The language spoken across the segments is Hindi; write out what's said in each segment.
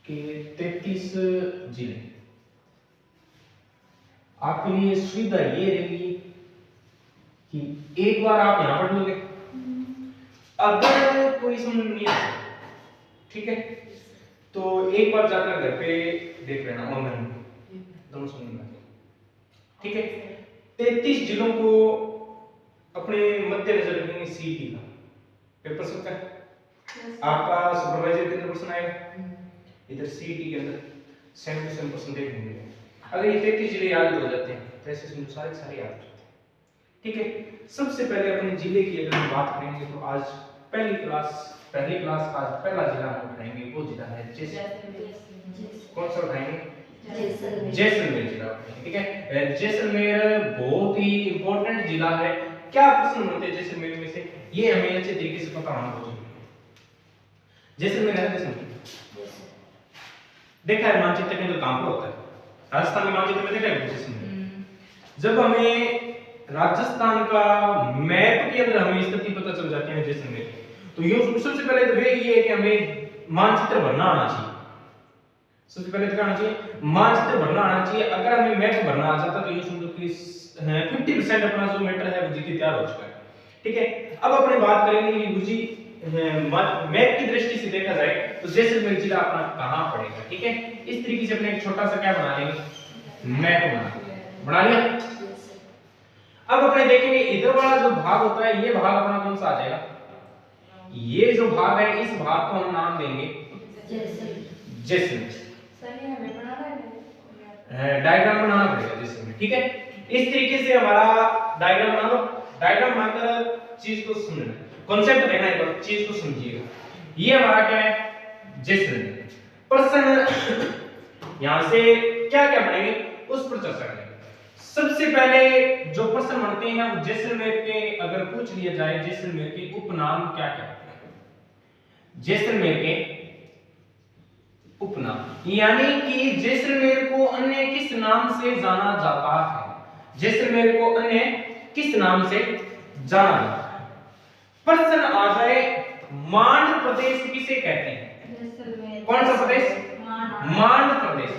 कि 33 जिले। आपके लिए सुविधा ये रहेगी कि एक बार आप यहां पढ़ लोगे, अगर कोई समझ नहीं आता, ठीक है, तो एक बार जाकर घर पे देख लेना ऑनलाइन, दोनों समझ में आएगा, ठीक है। 33 जिलों को अपने मद्देनजर रखेंगे। सीईटी का पेपर सबका आपका सुपरवाइजर कितने परसेंट आएगा, इधर सीईटी के अंदर 77% देखेंगे। अगर ये 33 जिले याद हो जाते हैं तो ऐसे समझो सारे सारे याद हो जाते हैं, ठीक है। सबसे पहले अपने जिले की अगर हम बात करेंगे तो आज पहली क्लास का आज पहला जिला हम उठाएंगे, वो जिला है जैसलमेर। कौन सा उठाएंगे? जैसलमेर जिला, ठीक है। जैसलमेर बहुत ही इंपॉर्टेंट जिला है। क्या प्रश्न होते हैं जैसलमेर में से, ये हमें अच्छे तरीके से पता होना चाहिए। जैसलमेर है, जैसलमेर देखा है मानचित्र के अंदर कहां पर होता है? राजस्थान के मानचित्र में देखा है जैसलमेर। जब हमें राजस्थान का मैप के अंदर हमें स्थिति पता चल जाती है जैसलमेर, तो ये सबसे पहले तो ये है कि हमें मानचित्र भरना आना चाहिए। सबसे पहले तो क्या आना चाहिए? मानचित्र भरना आना चाहिए। अगर हमें मैप भरना आ जाता तो ये समझो कि 50% अपना जो मैटर है वो जी तैयार हो चुका है, ठीक है। अब अपने बात करेंगे कि जी मैप की दृष्टि से देखा जाए तो जैसलमेर जिला अपना कहां पड़ेगा, ठीक है। इस तरीके से अपने एक छोटा सा क्या बना लेंगे, मैप बना लिया। अब अपने देखेंगे इधर वाला जो भाग होता है, ये भाग अपना कौन सा आ जाएगा? ये जो भाग है, इस भाग को हम नाम देंगे जैसलमेर। डायग्राम बनाना पड़ेगा जैसलमेर, ठीक है। इस तरीके से हमारा डायग्राम बना लो। डायग्राम बनाकर चीज को समझना, कॉन्सेप्ट देखना है, एक चीज को समझिएगा। ये हमारा क्या है? जैसलमेर। प्रश्न यहां से क्या क्या बनेंगे उस पर चर्चा करेंगे। सबसे पहले जो प्रश्न बनते हैं वो जैसलमेर के, अगर पूछ लिया जाए जैसलमेर के उपनाम क्या क्या होते हैं, जैसलमेर के उपनाम, यानी कि जैसलमेर को अन्य किस नाम से जाना जाता है, जैसलमेर को अन्य किस नाम से जाना जाता है। प्रश्न आ जाए मांड प्रदेश किसे कहते हैं? कौन सा प्रदेश? मांड प्रदेश।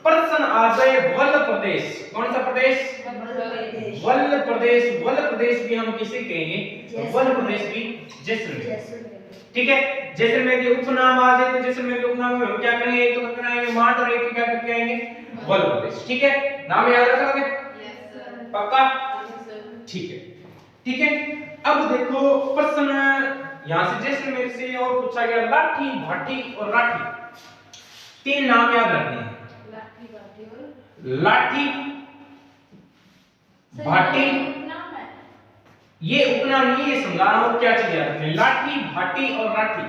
प्रश्न आ जाए वल्ल प्रदेश, कौन सा प्रदेश? वल्ल प्रदेश। वल्ल प्रदेश भी हम किसे कहेंगे? वल्ल प्रदेश भी जैसलमेर, ठीक है। जैसलमेर के उपनाम आ जाए तो जैसलमेर के उपनाम में हम क्या करेंगे? एक तो करके आएंगे मांड और एक क्या करके आएंगे? वल्ल प्रदेश, ठीक है। नाम याद रखोगे? Yes sir. पक्का? यस सर, ठीक है, ठीक है। अब देखो प्रश्न यहां से जैसलमेर से और पूछा गया लाठी, भाटी और राठी, तीन नाम याद रखने हैं। लाठी, भाटी और लाठी, भाटी, ये उपनाम नहीं, ये समझा रहा हूं क्या चीज याद रखनी। लाठी, भाटी और राठी,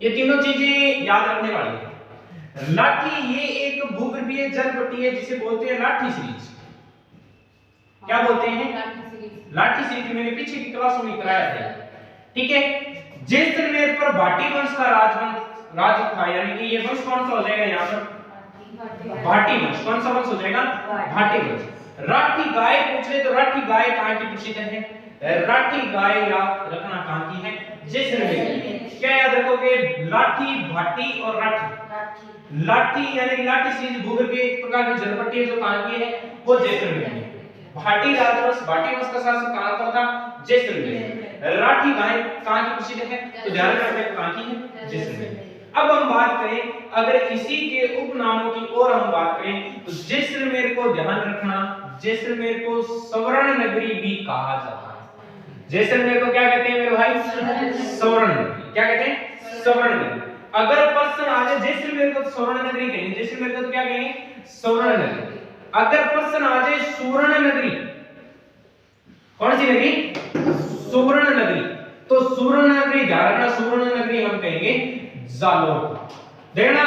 ये तीनों चीजें याद रखने वाली है। लाठी ये एक भूगर्भीय जलपट्टी है जिसे बोलते हैं लाठी सीरीज। क्या बोलते हैं? लाठी सीरीज। मैंने पीछे की क्लास में कराया था, ठीक है। जैसलमेर पर भाटी वंश का राज था, यानी कि ये वंश कौन सा हो जाएगा यहाँ पर? भाटी वंश। कौन सा वंश हो जाएगा? भाटी वंश। राठी गाय पूछ ले तो राठी गाय कहां की प्रसिद्ध है? राठी गाय याद रखना कहां की है? जैसलमेर की। क्या याद रखोगे? लाठी, भाटी और राठी। लाठी यानी कि लाठी सीरीज भूगर्भीय एक प्रकार की जलपट्टी है जो कहां की है? वो जैसलमेर की। भाटी राजवंश, भाटी वंश का शासन कहां पर था? जैसलमेर। राठी गाय कहां की प्रसिद्ध है? तो ध्यान रखना कहां की है? जैसलमेर। अब हम बात करें, अगर इसी के उपनामों की और हम बात करें तो जैसलमेर को ध्यान रखना, जैसलमेर को स्वर्ण नगरी भी कहा जाता है। जैसलमेर को क्या कहते हैं मेरे भाई? स्वर्ण नगरी। क्या कहते हैं? स्वर्ण नगरी। अगर प्रश्न आ जाए जैसलमेर को स्वर्ण नगरी कहेंगे, जैसलमेर को तो क्या कहेंगे? स्वर्ण नगरी। अगर प्रश्न आ जाए सुवर्ण नगरी, कौन सी नगरी? सुवर्ण नगरी। तो सुवर्ण नगरी ध्यान रखना, सुवर्ण नगरी हम कहेंगे जालोर। देखना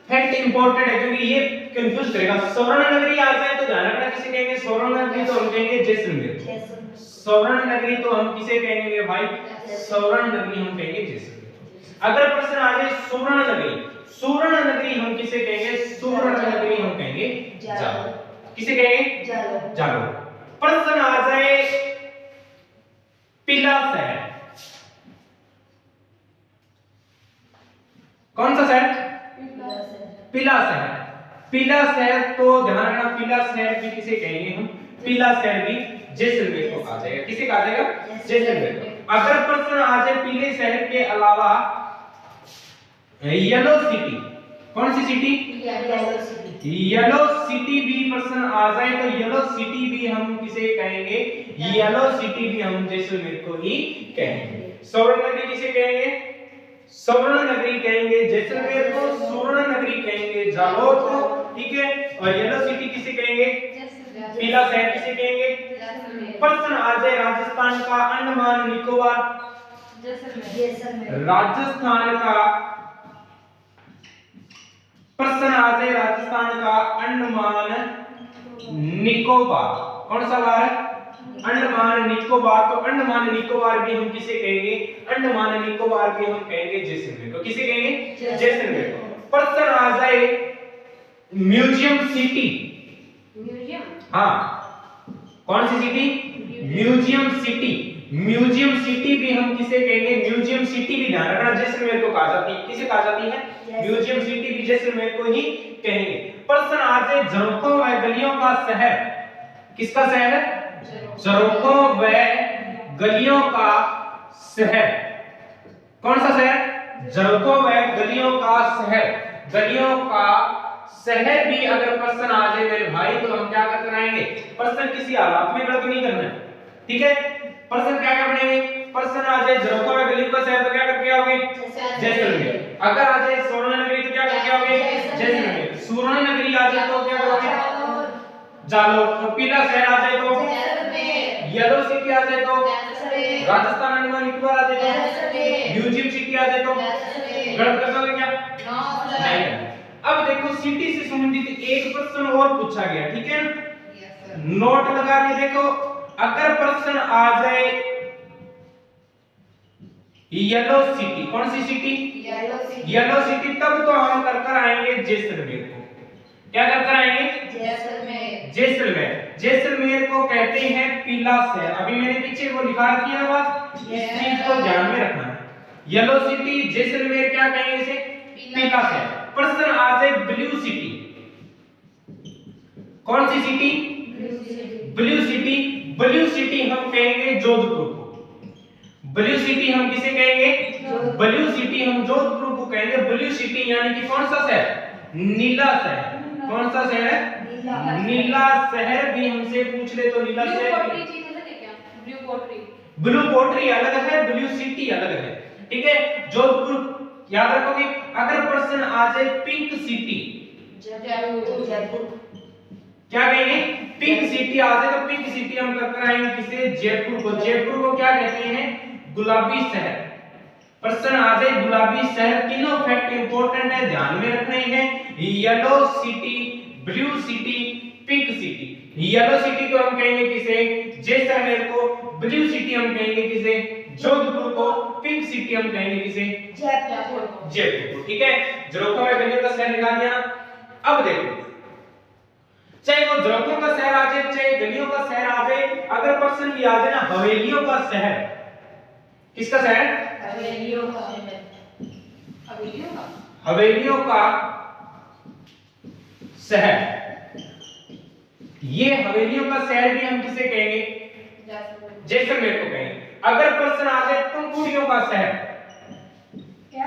फैक्ट इंपॉर्टेंट है क्योंकि ये कंफ्यूज करेगा। स्वर्ण नगरी आ जाए तो ध्यान रखना किसे कहेंगे? स्वर्ण नगरी तो हम कहेंगे जैसलमेर। स्वर्ण नगरी तो हम किसे कहेंगे भाई? स्वर्ण नगरी हम कहेंगे जैसलमेर। अगर प्रश्न आ जाए सुवर्ण नगरी, सुवर्ण नगरी हम किसे कहेंगे? सुवर्ण नगरी हम कहेंगे जालोर। किसे कहेंगे? जालोर। प्रश्न आ जाए पिला शहर, कौन सा शहर? पीला शहर। पीला शहर तो ध्यान रखना, पीला शहर भी किसे कहेंगे हम? पीला शहर भी जैसलमेर को आ जाएगा। किसे कहा जाएगा? जैसलमेर को। अगर प्रश्न आ जाए पीले शहर के अलावा येलो सिटी, कौन सी सिटी? येलो सिटी भी प्रश्न आ जाए तो येलो सिटी भी हम किसे कहेंगे? येलो सिटी भी हम जैसलमेर को ही कहेंगे। स्वर्ण नगरी किसे कहेंगे? स्वर्ण नगरी कहेंगे जैसलमेर को, स्वर्ण नगरी कहेंगे जालौर को, ठीक है। और येलो सिटी किसे कहेंगे? पीला शहर किसे कहेंगे? प्रश्न आ जाए राजस्थान का अंडमान निकोबार, राजस्थान का प्रश्न आ जाए राजस्थान का अंडमान निकोबार, कौन सा बार? अंडमान निकोबार। तो अंडमान निकोबार भी हम किसे कहेंगे? अंडमान निकोबार भी हम कहेंगे जैसलमेर को। किसे कहेंगे? जैसलमेर को। प्रश्न आ जाए म्यूजियम सिटी, हाँ कौन सी city? Museum city. Museum city भी हम किसे कहेंगे? म्यूजियम सिटी भी ध्यान रखना जैसलमेर को कहा जाती है। किसे कहा जाती है? म्यूजियम सिटी भी जैसलमेर को ही कहेंगे। प्रश्न आ जाए झरोखों व गलियों का शहर, किसका शहर? झरोखों व गलियों का शहर, कौन सा शहर? झरोखों व गलियों का शहर। गलियों का शहर भी अगर प्रश्न आ जाए मेरे भाई तो हम क्या करते रहेंगे? प्रश्न किसी हालात में गलत नहीं करना है, ठीक है। प्रश्न क्या क्या बनेंगे? प्रश्न आ जाए झरोखों व गलियों का शहर तो क्या करके आओगे? जैसलमेर। अगर आ जाए स्वर्ण नगरी तो क्या करके आओगे? जैसलमेर। स्वर्ण नगरी आ जाए तो क्या करोगे? जालौर। तो पीला शहर आ जाए तो जैसलमेर। येलो सिटी आ जाए तो जैसलमेर। राजस्थान अंडमान निकोबार आ जाए तो जैसलमेर। म्यूजियम सिटी आ जाए तो जैसलमेर। गलत कर दोगे क्या? नहीं। अब देखो सिटी से संबंधित एक प्रश्न और पूछा गया, ठीक है ना? नोट लगा के देखो, अगर प्रश्न आ जाए येलो सिटी, कौन सी सिटी? येलो सिटी, तब तो हम कर आएंगे जैसलमेर को। क्या कर आएंगे? जैसलमेर। जैसलमेर। जैसलमेर को कहते हैं पीला शहर। अभी मैंने पीछे वो लिखा दिया बात, इस चीज को ध्यान में रखना है। येलो सिटी, जैसलमेर क्या कहेंगे इसे? पीला शहर। प्रश्न आ जाए ब्लू सिटी, कौन सी city? Blue city. Blue city हम कहेंगे जोधपुर को। ब्लू सिटी हम किसे कहेंगे? ब्लू सिटी हम जोधपुर को कहेंगे। ब्लू सिटी यानी कि कौन सा शहर? नीला शहर। कौन सा शहर है? नीला शहर भी हमसे पूछ ले तो नीला शहर। ब्लू पोट्री अलग है, ब्लू सिटी अलग है, ठीक है। जोधपुर याद रखोगे। अगर प्रश्न आ जाए पिंक सिटी, जयपुर, क्या कहेंगे? पिंक सिटी आ जाए तो पिंक सिटी हम कर आएंगे किसे? जयपुर को। जयपुर को क्या कहते हैं? गुलाबी शहर। प्रश्न आ जाए गुलाबी शहर। तीनों फैक्ट इंपॉर्टेंट है, ध्यान में रखने हैं। Yellow city, blue city, pink city. Yellow city को हम कहेंगे किसे? जैसलमेर को। ब्लू सिटी हम कहेंगे किसे? जोधपुर को। पिंक सिटी हम कहेंगे किसे? जयपुर को। जयपुर को, ठीक है। झरोखों में गलियों का शहर निकाल दिया। अब देखो, चाहे वो झरोखों का शहर आ जाए, चाहे गलियों का शहर आ जाए, अगर प्रश्न भी आ जाए ना हवेलियों का शहर, किसका शहर? हवेलियों का। हवेलियों का शहर। ये हवेलियों का शहर भी हम किसे कहेंगे? जैसलमेर को कहेंगे। अगर प्रश्न आ जाए पंखुड़ियों का शहर, क्या?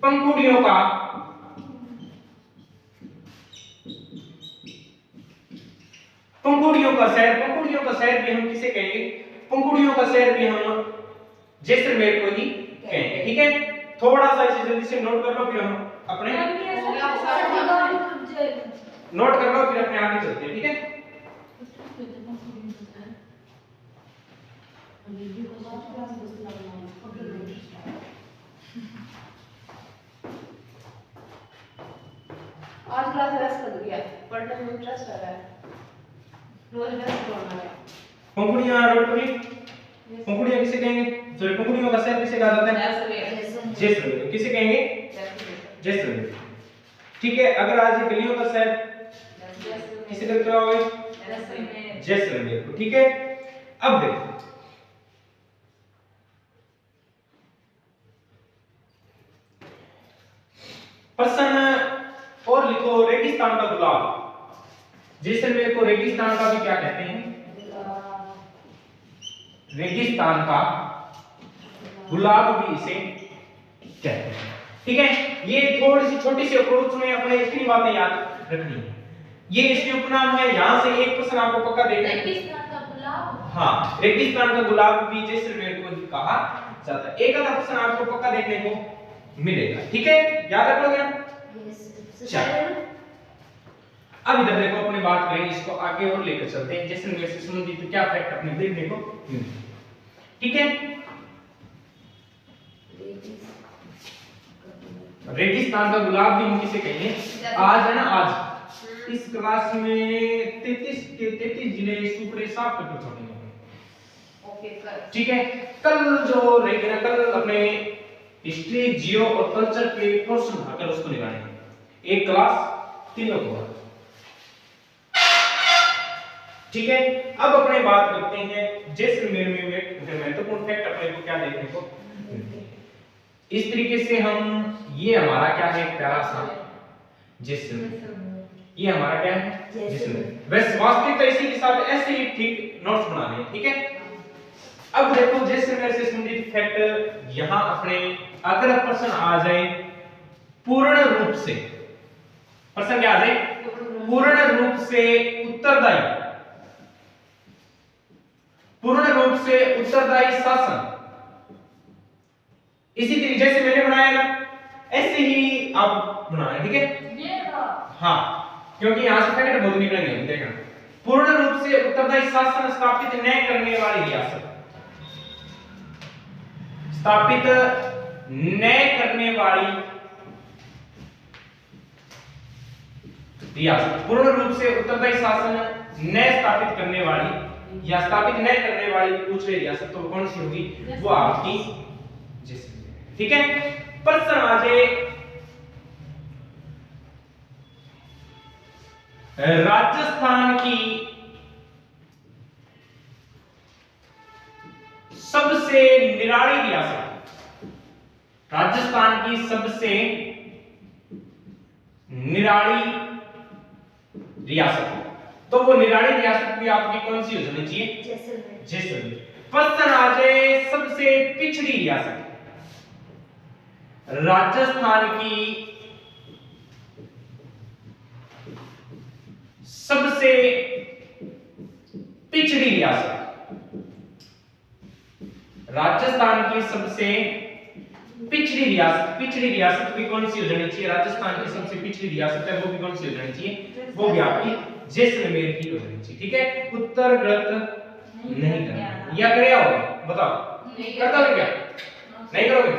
पंखुड़ियों का, पंखुड़ियों का शहर। पंखुड़ियों का शहर भी हम किसे कहेंगे? पंखुड़ियों का शहर भी हम जैसलमेर को ही कहेंगे, ठीक है। थोड़ा सा इसे जल्दी से नोट कर लो, फिर हम अपने नोट कर लो, फिर अपने आगे चलते हैं, ठीक है। आज क्लास रेस्ट कर दिया, पढ़ने में इंटरेस्ट आ रहा है, रोज रेस्ट करना है। पंखुड़ियां नोट करिए। पंखुड़ियां किसे कहेंगे? सॉरी, पंखुड़ियों का शहर किसे कहा जाता है? जैसलमेर। किसे कहेंगे? जैसलमेर, ठीक है। अगर आज गलियों का शहर किसे कहते हो? जैसलमेर, ठीक है। अब देखो, रेगिस्तान का गुलाब, जैसलमेर को रेगिस्तान का भी क्या कहते हैं? रेगिस्तान का गुलाब भी इसे कहते हैं। ठीक है, ये थोड़ी सी छोटी सी अप्रोच में अपने इतनी बातें याद रखनी है। ये इसके उपनाम है, यहां से एक क्वेश्चन आपको पक्का देखना है। रेगिस्तान का गुलाब, हाँ, रेगिस्तान का गुलाब भी जैसलमेर को ही कहा जाता है। एक आधा क्वेश्चन आपको पक्का देखने को मिलेगा। ठीक है, याद रख लोगे आप? चलो अब इधर देखो, अपनी बात करें, इसको आगे और लेकर चलते हैं। जैसलमेर से संबंधित क्या फैक्ट अपने देखने को मिलते हैं। ठीक है, रेगिस्तान का गुलाब भी हम किसे कहेंगे? आज है ना, आज इस क्लास में 33 जिले सुपड़े साफ पेपर छोड़ेंगे। ओके कर, ठीक है, कल जो रहेगा, कल अपने हिस्ट्री, जियो और कल्चर के पोर्शन आकर उसको निकालेंगे, एक क्लास तीनों को। ठीक है, अब अपने बात करते हैं जैसलमेर में महत्वपूर्ण फैक्ट अपने को क्या देखने को मिलते हैं। इस तरीके से हम, ये हमारा क्या है, प्यारा सा जैसलमेर, ये हमारा क्या है, जैसलमेर। वैसे वास्तविकता इसी के साथ ऐसे ही ठीक नोट्स बना लें। ठीक है, अब देखो जैसलमेर से संबंधित फैक्ट यहां अपने, अगर प्रश्न आ जाए पूर्ण रूप से, प्रश्न क्या आ जाए? पूर्ण रूप से उत्तरदायी, पूर्ण रूप से उत्तरदायी शासन, इसी तरीके जैसे मैंने बनाया ना, ऐसे ही आप बनाना। ठीक है, ये हाँ, क्योंकि यहां से फैक्ट बहुत निकलेंगे, देखना। पूर्ण रूप से उत्तरदायी शासन स्थापित न करने वाली रियासत, स्थापित न करने वाली रियासत, पूर्ण रूप से उत्तरदायी शासन न स्थापित करने वाली या स्थापित न करने वाली पूछ रही रियासत, तो कौन सी होगी? वो आपकी जैसलमेर। ठीक है, प्रश्न आ जाए राजस्थान की सबसे निराली रियासत, राजस्थान की सबसे निराली रियासत, तो वो निराली रियासत भी आपकी कौन सी हो जानी चाहिए? जैसलमेर। जैसलमेर। प्रश्न आ जाए सबसे पिछड़ी रियासत, राजस्थान की सबसे पिछड़ी रियासत, राजस्थान की सबसे पिछड़ी रियासत, पिछड़ी रियासत भी कौन सी हो जानी चाहिए? राजस्थान की सबसे पिछड़ी रियासत है, वो भी कौन सी हो जानी चाहिए? वो भी आपकी जैसलमेर की हो जानी चाहिए। ठीक है, उत्तर गलत नहीं करना, या करे आओ बताओ, करता हो क्या? नहीं करोगे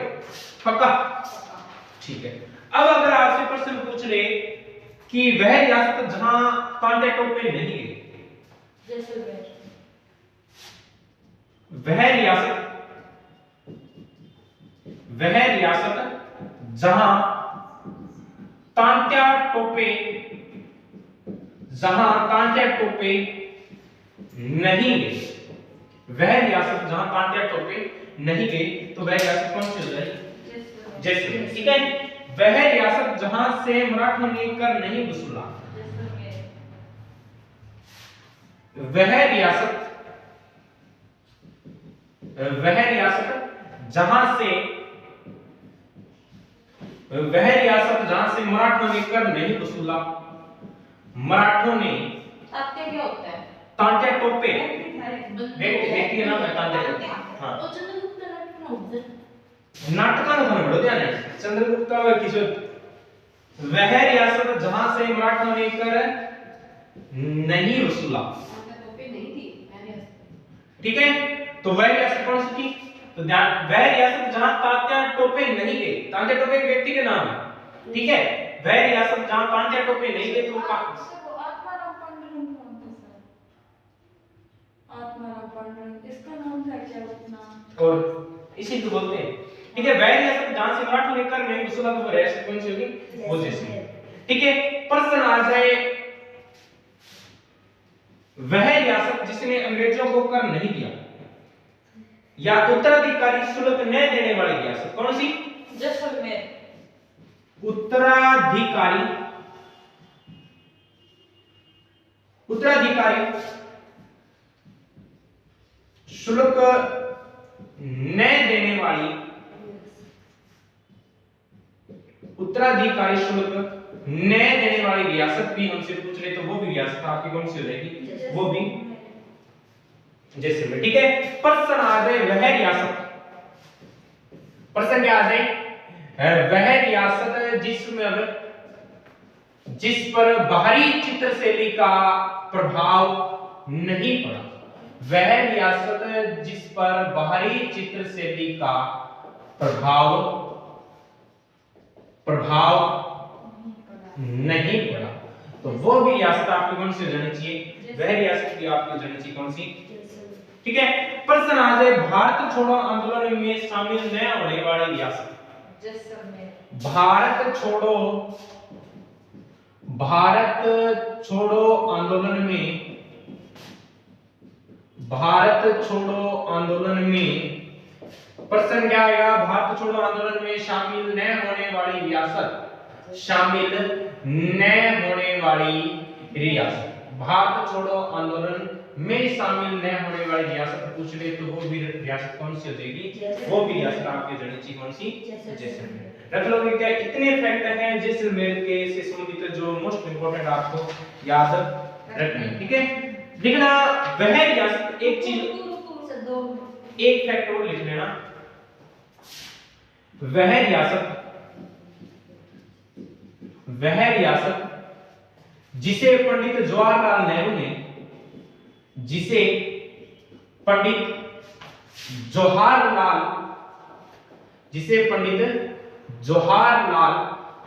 पक्का? ठीक है, अब अगर आपसे प्रश्न पूछ ले कि वह रियासत जहां कांटे टोपे नहीं गए, जैसलमेर। वह रियासत जहां तांत्या टोपे, जहां तांत्या टोपे नहीं गए, वह रियासत जहां तांत्या टोपे नहीं गए, तो वह रियासत कौन सी हो जाएगी? जैसलमेर। ठीक है, वह रियासत जहां से मराठों ने कर नहीं वसूला, वह रियासत जहां से मराठों ने कर नहीं वसूला, मराठों ने आपके क्या होता है? तांत्या टोपे, व्यक्ति का नाम है तांत्या टोपे। हाँ, वो चंद्रगुप्त नाटक में होता है, नाटका में थोड़ा बड़ा ध्यान है, चंद्रगुप्त का किसी, वह रियासत जहां से मराठों ने कर नहीं वसूला। टोपी नहीं थी मैंने। ठीक है, तो वह रियासत कौन सी थी? तो ध्यान, वह रियासत जहां तांत्या टोपे नहीं गए, तांत्या टोपे एक व्यक्ति के नाम है। ठीक है, वह रियासत जहां तांत्या टोपे नहीं गए, तो आत्माराम पांडुरंग कौन था सर? आत्माराम पांडुरंग, इसका नाम था क्या अपना? और इसी को बोलते हैं। ठीक है, वह रियासत जहां से मराठों ने कर नहीं वसूला, तो वो रियासत कौन सी होगी? वो जैसलमेर। ठीक है, प्रश्न आ जाए वह रियासत जिसने अंग्रेजों को कर नहीं दिया या उत्तराधिकारी शुल्क न देने वाली रियासत, कौन सी? जैसलमेर। उत्तराधिकारी उत्तराधिकारी शुल्क न देने वाली, उत्तराधिकारी शुल्क न देने वाली रियासत भी हमसे पूछ रहे तो वो भी रियासत आपकी कौन सी हो जाएगी, वो भी जैसलमेर। ठीक है, प्रश्न आ जाए वह रियासत, प्रश्न क्या आ जाए, वह रियासत जिस पर बाहरी चित्रशैली का प्रभाव नहीं पड़ा, वह रियासत जिस पर बाहरी चित्रशैली का प्रभाव नहीं पड़ा, तो वो भी रियासत आपकी कौन सी हो जानी चाहिए, वह रियासत भी आपकी हो जानी चाहिए कौन सी। ठीक है, प्रश्न आ जाए भारत छोड़ो आंदोलन में शामिल न होने वाली रियासत, भारत छोड़ो आंदोलन में प्रश्न क्या आएगा, भारत छोड़ो आंदोलन में शामिल न होने वाली रियासत, शामिल न होने वाली रियासत, भारत छोड़ो आंदोलन में शामिल न होने वाली रियासत पूछ ले तो वो भी रियासत कौन सी हो जाएगी, वो भी रियासत आपकी जड़ी चाहिए कौन सी, जैसलमेर। रख लोगे क्या, इतने फैक्ट हैं जैसलमेर के से संबंधित जो मोस्ट इंपोर्टेंट आपको याद रखने। ठीक है, लिखना वह रियासत, एक चीज एक फैक्ट और लिख लेना, वह रियासत जिसे पंडित जवाहरलाल नेहरू ने, जिसे पंडित जवाहरलाल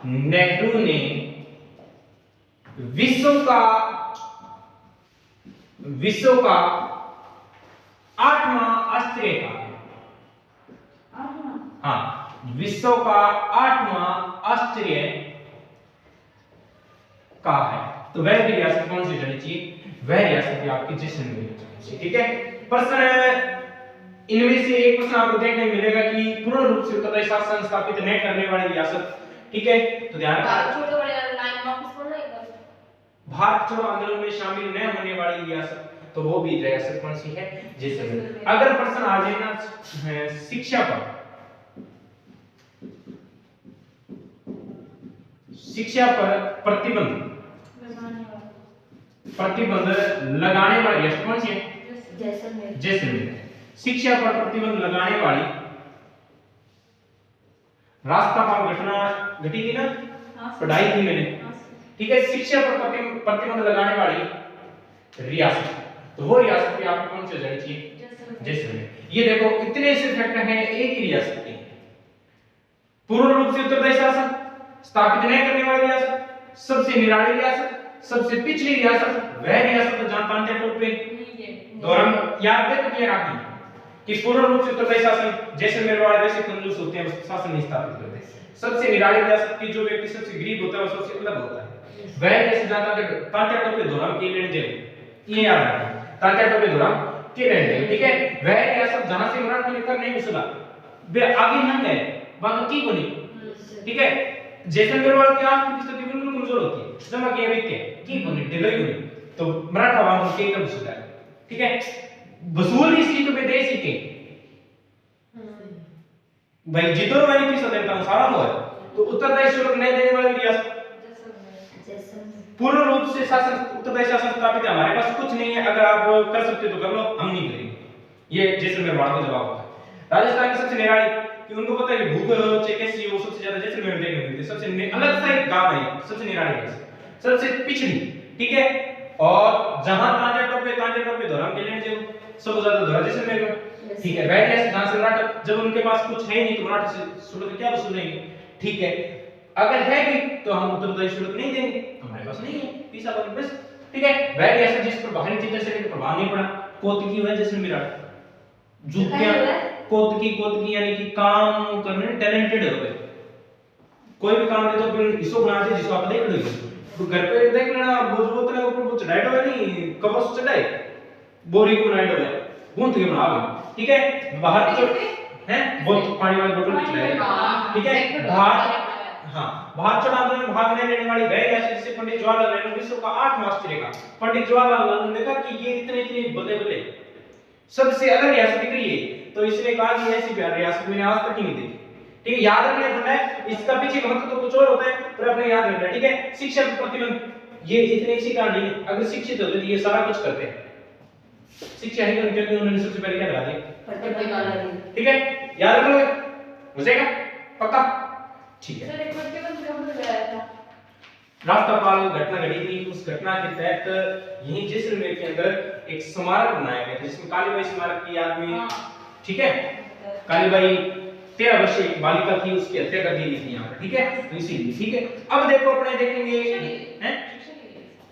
नेहरू ने विश्व का 8वां आश्चर्य कहा है। हाँ, विश्व का 8वां आश्चर्य कहा है, तो वह भी रियासत कौन सी होनी चाहिए, वह रियासत भी आपकी जैसलमेर होनी चाहिए। ठीक है, प्रश्न इनमें से एक प्रश्न आपको देखने को मिलेगा कि पूर्ण रूप से उत्तरदायी शासन स्थापित न करने वाली रियासत। ठीक है, तो ध्यान भारत छोड़ो आंदोलन में शामिल न होने वाली रियासत, तो वो भी रियासत कौन सी है, जैसलमेर। अगर प्रश्न आ जाए ना शिक्षा पर प्रतिबंध लगाने वाली रियासत कौन सी है, जैसलमेर। शिक्षा पर प्रतिबंध लगाने वाली रास्ता पाल घटना घटी थी ना, पढ़ाई थी मैंने। ठीक है, शिक्षा पर प्रतिबंध लगाने वाली रियासत, तो वो रियासत भी आपको कौन सी हो जानी चाहिए, जैसलमेर। ये देखो इतने से फैक्ट हैं एक ही रियासत के, पूर्ण रूप से उत्तरदायी शासन स्थापित न करने वाली रियासत, सबसे निराली रियासत, सबसे पिछड़ी रियासत, वह रियासत जहां तांत्या टोपे दौरान याद देखो क्लियर आती कि पूर्ण रूप से उत्तरदायी शासन जैसलमेर वाले वैसे कंजूस होते हैं, शासन नहीं स्थापित करते। सबसे निराली रियासत की जो व्यक्ति सबसे गरीब होता है वो सबसे अलग होता है, वह जैसे जाता है तांत्या टोपे दौरान के लेने जेल, ये याद रखना, तांत्या टोपे दौरान के लेने जेल। ठीक है, वह रियासत जहां से मराठा लेकर नहीं घुसला, वे आगे न गए, बात की बनी। ठीक है, जैसलमेर वाले की आर्थिक स्थिति बिल्कुल कमजोर होती है, जमा किया व्यक्ति की बनी ढिलाई हुई, तो मराठा वालों के कब घुसला। ठीक है, वसूल इस चीज पे दे सीखे भाई, जितने मैंने पैसा देता हूं सारा वो है, तो उत्तरदायी शुल्क नहीं देने वाली रियासत, पूर्ण रूप से शासन उत्तरदायी शासन स्थापित है, हमारे पास कुछ नहीं है, अगर आप कर सकते तो कर लो, हम नहीं करेंगे, ये जैसलमेर वालों का जवाब होता है। राजस्थान की सबसे निराली, कि उनको पता है कि भूख कैसी है, वो सबसे ज्यादा जैसलमेर में देखने मिलती है, सबसे अलग सा एक गांव है, सबसे निराली, सबसे पिछड़ी। ठीक है, और जहां तांत्या टोपे धर्म के लेने जो सबसे ज्यादा धरा जैसलमेर में। ठीक है, वह ऐसे जहां से मराठा, जब उनके पास कुछ है नहीं तो मराठा से शुल्क क्या वसूलेंगे। ठीक है, अगर है भी तो हम उत्तरदायी शुल्क नहीं देंगे, हमारे पास नहीं है पैसा बस। ठीक है, वह ऐसा जिस पर बाहरी चीजें से प्रभाव नहीं पड़ा, कोतकी हुआ जैसलमेर जुकिया कोतकी यानी कि काम करने टैलेंटेड हो गए, कोई भी काम दे तो फिर इसको बनाते जिसको आप देख लो, तो घर पे देख लेना, बोझ बोतल ऊपर वो चढ़ाई हो नहीं, कवर से चढ़ाई बोरी को नाइट हो गया, गूंथ के बना लो। ठीक है, बाहर तो हैं बहुत पानी वाली बोतल चढ़ाई। ठीक है, बाहर, हाँ भारत छोड़ो आंदोलन में भाग नहीं लेने वाली वह यात्री जिसे पंडित जवाहरलाल नेहरू विश्व का 8वां आश्चर्य का। पंडित जवाहरलाल नेहरू ने कहा कि ये इतने इतने बड़े बड़े सबसे अलग रियासत दिख रही है, तो इसने कहा कि ऐसी रियासत मैंने आज तक ही नहीं देखी। ठीक है, याद रखना है, इसका पीछे का मतलब तो कुछ और होता है, पर अपने याद रखना। ठीक है, शिक्षा पर प्रतिबंध ये इतने इसी कारण नहीं है, अगर शिक्षित होते तो ये सारा कुछ करते हैं। शिक्षा ही करके उन्होंने सबसे पहले क्या लगा दिया? ठीक है, याद रख लोगे, हो जाएगा पक्का? ठीक है। सर एक प्रतिबंध कब लगाया था? राष्ट्रपाल घटना घटी थी, उस घटना के तहत यही जैसलमेर के अंदर एक स्मारक बनाया गया था जिसमें कालीबाई स्मारक की याद में, ठीक है, कालीबाई 13 वर्षीय एक बालिका थी, उसकी हत्या कर दी गई थी यहाँ पर। ठीक है, तो इसीलिए। ठीक है, अब देखो अपने देखेंगे हैं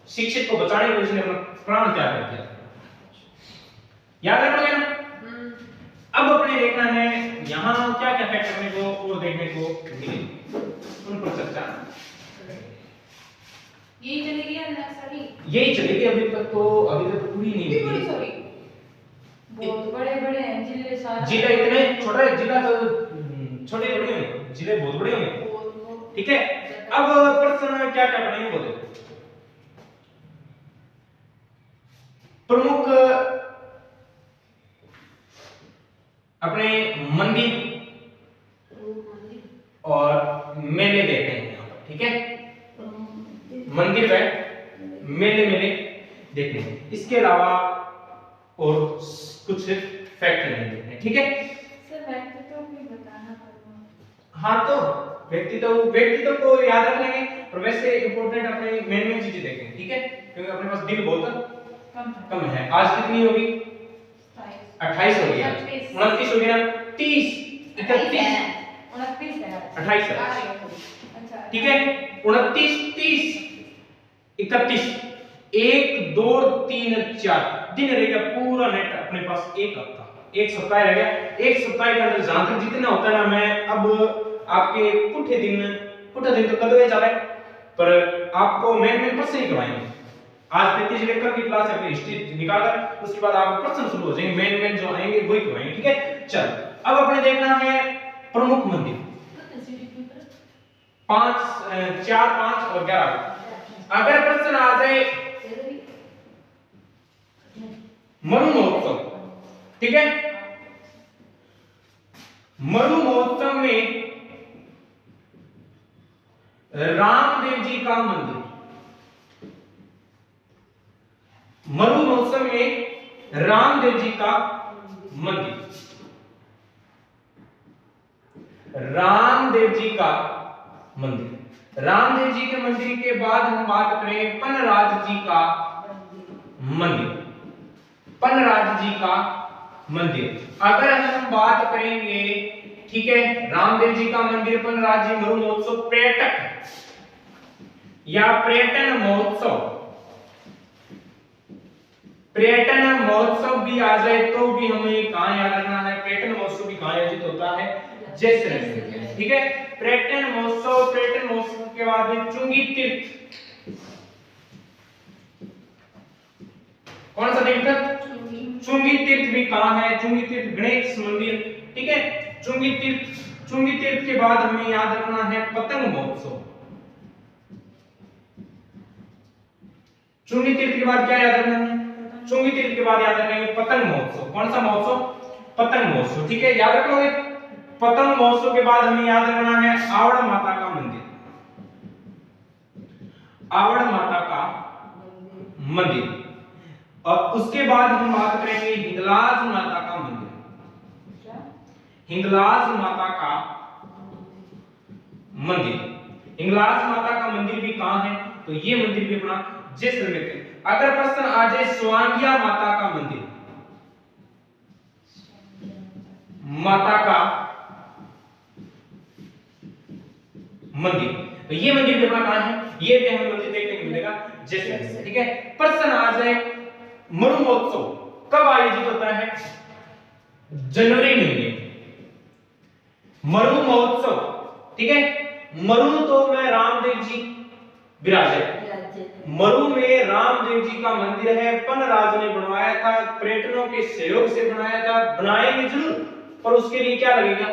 शिक्षित को बचाने के लिए उसने अपना प्राण त्याग कर दिया, याद रखोगे ना? अब अपने देखना है यहाँ क्या क्या फैक्ट करने को और देखने को मिले, उन पर चर्चा यही चलेगी या नेक्स्ट सारी? यही चलेगी, अभी तक तो पूरी नहीं हुई। सॉरी बहुत बड़े-बड़े हैं जिले, सारा जिला इतने छोटा है, जिला तो छोटे बड़े हैं, जिले बहुत बड़े होंगे। ठीक है, अब प्रश्न क्या क्या बनेंगे वो देखो। प्रमुख अपने मंदिर और मेले देखते हैं यहाँ पर। ठीक है, मंदिर है, मेले देखने हैं, इसके अलावा और कुछ फैक्ट नहीं देखने। ठीक है सर, व्यक्तित्व भी बताना पड़ेगा। हाँ, तो व्यक्तित्व को याद रख लेंगे, और वैसे इंपॉर्टेंट अपने मेन चीजें देखेंगे। ठीक है, क्योंकि अपने पास दिन बहुत कम है। आज कितनी होगी? 28 हो गया, 29 हो गया, 30 31 29 है, 28 है। अच्छा, ठीक है, 29 30 31 1 2 3 4 दिन रह गया पूरा नेट अपने पास। एक हफ्ता, एक सप्ताह रह गया। एक सप्ताह के अंदर जहां तक जितना होता है ना, मैं अब आपके पुठे दिन तो कदवे चले, पर आपको मेन प्रश्न ही करवाएंगे। आज 35 लेक्चर की क्लास है, हिस्ट्री निकालकर उसके बाद आप प्रश्न शुरू हो जाएंगे, मेन जो आएंगे वही करवाएंगे। ठीक है, चल अब अपने देखना है प्रमुख मंदिर 5 4 5 और 11। अगर प्रश्न आ जाए मरु महोत्सव, ठीक है, मरु महोत्सव में रामदेव जी का मंदिर, मरु महोत्सव में रामदेव जी का मंदिर, रामदेव जी का मंदिर, रामदेव जी के मंदिर के बाद हम बात करें पनराज जी का मंदिर, पनराज जी का मंदिर। अगर हम बात करेंगे, ठीक है, रामदेव जी का मंदिर, पनराज जी, मरु महोत्सव, पर्यटक या पर्यटन महोत्सव, पर्यटन महोत्सव भी आ जाए तो भी हमें कहां याद रखना है? पर्यटन महोत्सव भी कहां आयोजित होता है? जैसलमेर। ठीक है, पर्यटन महोत्सव के बाद में चुंगी तीर्थ, कौन सा तीर्थ? चुंगी तीर्थ भी कहां है? चुंगी तीर्थ गणेश मंदिर। ठीक है, चुंगी तीर्थ के बाद हमें याद रखना है पतंग महोत्सव। चुंगी तीर्थ के बाद क्या याद रखना है? चुंगी तीर्थ के बाद याद रखेंगे पतंग महोत्सव। कौन सा महोत्सव? पतंग महोत्सव। ठीक है, याद रख लोगे। पतंग महोत्सव के बाद हमें याद रखना है आवड़ माता का मंदिर, आवड़ माता का मंदिर। और उसके बाद हम बात करेंगे हिंगलाज माता का मंदिर, हिंगलाज माता का मंदिर। हिंगलाज माता का मंदिर भी कहां है? तो ये मंदिर भी अपना जैसलमेर में। अगर प्रश्न आ जाए स्वांगिया माता का मंदिर, माता का मंदिर, तो ये मंदिर भी अपना कहां है? ये भी हमें मंदिर देखने को मिलेगा जैसलमेर। ठीक है, प्रश्न आ जाए मरु महोत्सव कब आयोजित होता है? जनवरी महीने, मरु महोत्सव। ठीक है, मरु तो में रामदेव जी विराजे, मरु में रामदेव जी का मंदिर है, पनराज ने बनवाया था, पर्यटकों के सहयोग से बनाया था। बनाएंगे जरूर, पर उसके लिए क्या लगेगा?